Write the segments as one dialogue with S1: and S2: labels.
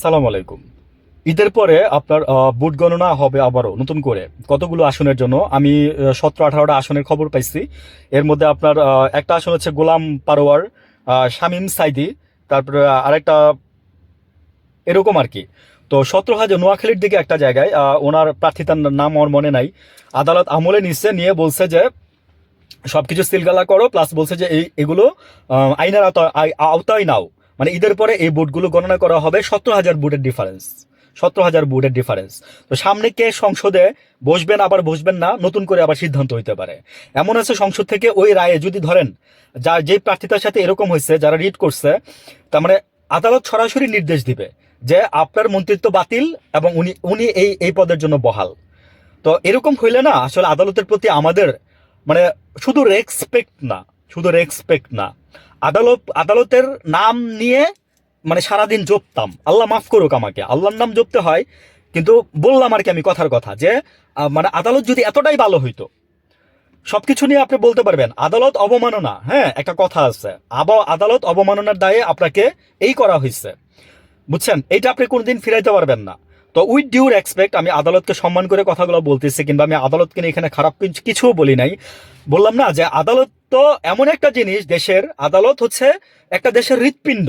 S1: সালাম আলাইকুম। ঈদের পরে আপনার ভোট গণনা হবে আবারও নতুন করে কতগুলো আসনের জন্য। আমি 17-18টা আসনের খবর পাইছি। এর মধ্যে আপনার একটা আসন হচ্ছে গোলাম পারোয়ার, শামীম সাইদি, তারপরে আরেকটা এরকম আর কি। তো 17 হাজার নোয়াখালীর দিকে একটা জায়গায় ওনার প্রার্থিতার নাম আমার মনে নাই। আদালত আমলে নিচ্ছে, নিয়ে বলছে যে সবকিছু সিলগালা করো, প্লাস বলছে যে এগুলো আইনের আওতায় নাও। মানে ঈদের পরে এই বুটগুলো গণনা করা হবে। 17 হাজার বুটের ডিফারেন্স, 17 হাজার বুটের ডিফারেন্স। তো সামনে কে সংসদে বসবেন আবার বসবেন না, নতুন করে আবার সিদ্ধান্ত হইতে পারে। এমন আছে সংসদ থেকে ওই রায়ে যদি ধরেন যার যে প্রার্থীতার সাথে এরকম হয়েছে, যারা রিট করছে, তার মানে আদালত সরাসরি নির্দেশ দিবে যে আপনার মন্ত্রিত্ব বাতিল এবং উনি উনি এই এই পদের জন্য বহাল। তো এরকম হইলে না আসলে আদালতের প্রতি আমাদের মানে শুধু রেসপেক্ট না, শুধু রেসপেক্ট না, আদালতের নাম নিয়ে মানে সারাদিন জপতাম। আল্লাহ মাফ করুক আমাকে, আল্লাহর নাম জপতে হয়, কিন্তু বললাম আর কি আমি কথার কথা যে মানে আদালত যদি এতটাই ভালো হইতো, সবকিছু নিয়ে আপনি বলতে পারবেন আদালত অবমাননা। হ্যাঁ, একটা কথা আছে, আদালত অবমাননার দায়ে আপনাকে এই করা হয়েছে, বুঝছেন? এইটা আপনি কোনোদিন ফিরাইতে পারবেন না। তো উইথ ডিউ রেসপেক্ট আমি আদালতকে সম্মান করে কথাগুলো বলতেছি, কিংবা আমি আদালতকে নিয়ে এখানে খারাপ কিছুও বলি নাই। বললাম না যে আদালত তো এমন একটা জিনিস, দেশের আদালত হচ্ছে একটা দেশের হৃৎপিণ্ড।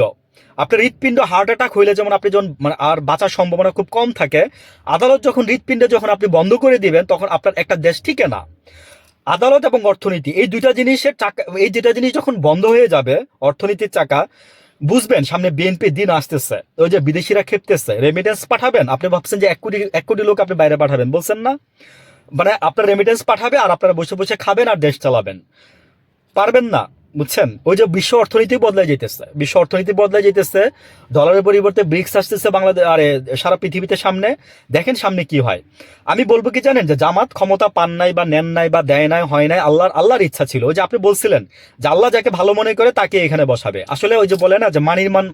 S1: আপনার হৃৎপিণ্ড হার্ট অ্যাটাক হইলে যেমন আপনি যখন মানে আর বাঁচার সম্ভাবনা খুব কম থাকে, আদালত যখন হৃৎপিণ্ডে যখন আপনি বন্ধ করে দিবেন তখন আপনার একটা দেশ টিকে না। আদালত এবং অর্থনীতি এই দুইটা জিনিসের চাকা, এই দুইটা জিনিস যখন বন্ধ হয়ে যাবে, অর্থনীতির চাকা, বুঝবেন সামনে বিএনপি দিন আসতেছে। ওই যে বিদেশিরা খেপতেছে, রেমিটেন্স পাঠাবেন, আপনি ভাবছেন যে 1 কোটি লোক আপনি বাইরে পাঠাবেন, বলছেন না? মানে আপনার রেমিটেন্স পাঠাবে আর আপনারা বসে বসে খাবেন আর দেশ চালাবেন, পারবেন না। বুঝছেন? ওই যে বিশ্ব অর্থনীতি বদলাই যেতেছে, বিশ্ব অর্থনীতি বদলাই যেতেছে, ডলারের পরিবর্তে ব্রিক্স আসতেছে বাংলাদেশ, আরে সারা পৃথিবীতে সামনে। দেখেন সামনে কি হয়। আমি বলবো কি জানেন, যে জামাত ক্ষমতা পান নাই বা নেন নাই বা দেয় নাই, হয় নাই, আল্লাহর ইচ্ছা ছিল। ওই যে আপনি বলছিলেন যে আল্লাহ যাকে ভালো মনে করে তাকে এখানে বসাবে। আসলে ওই যে বলে না যে মানির মান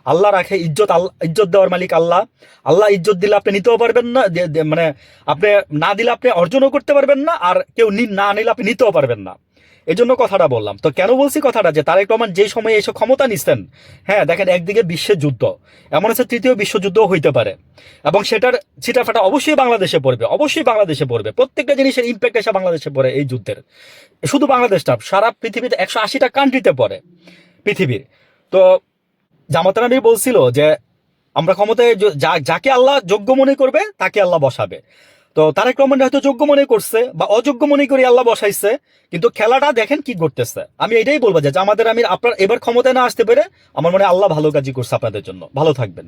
S1: আল্লাহ রাখে, ইজ্জত আল্লাহ, ইজ্জত দেওয়ার মালিক আল্লাহ। আল্লাহ ইজ্জত দিলে আপনি নিতেও পারবেন না, মানে আপনি না দিলে আপনি অর্জনও করতে পারবেন না, আর কেউ না নিলে আপনি নিতেও পারবেন না। এই জন্য কথাটা বললাম। তো কেন বলছি কথাটা, যে তারেক রহমান যে সময়ে এসে ক্ষমতা নিচ্ছেন, হ্যাঁ দেখেন একদিকে বিশ্বের যুদ্ধ, এমন আছে তৃতীয় বিশ্বযুদ্ধ হইতে পারে, এবং সেটার ছিটাফাটা অবশ্যই বাংলাদেশে পড়বে, অবশ্যই বাংলাদেশে পড়বে। প্রত্যেকটা জিনিসের ইম্প্যাক্ট এসে বাংলাদেশে পড়ে এই যুদ্ধের। শুধু বাংলাদেশটা, সারা পৃথিবীতে 180টা কান্ট্রিতে পড়ে পৃথিবীর। তো জামাতার আমির বলছিল যে আমরা ক্ষমতায় যাকে আল্লাহ যোগ্য মনে করবে তাকে আল্লাহ বসাবে। তো তারেক রহমান হয়তো যোগ্য মনে করছে বা অযোগ্য মনে করে আল্লাহ বসাইছে, কিন্তু খেলাটা দেখেন কি করতেছে। আমি এটাই বলবো যে আমাদের আমির আপনার এবার ক্ষমতায় না আসতে পেরে আমার মনে হয় আল্লাহ ভালো কাজই করছে আপনাদের জন্য। ভালো থাকবেন।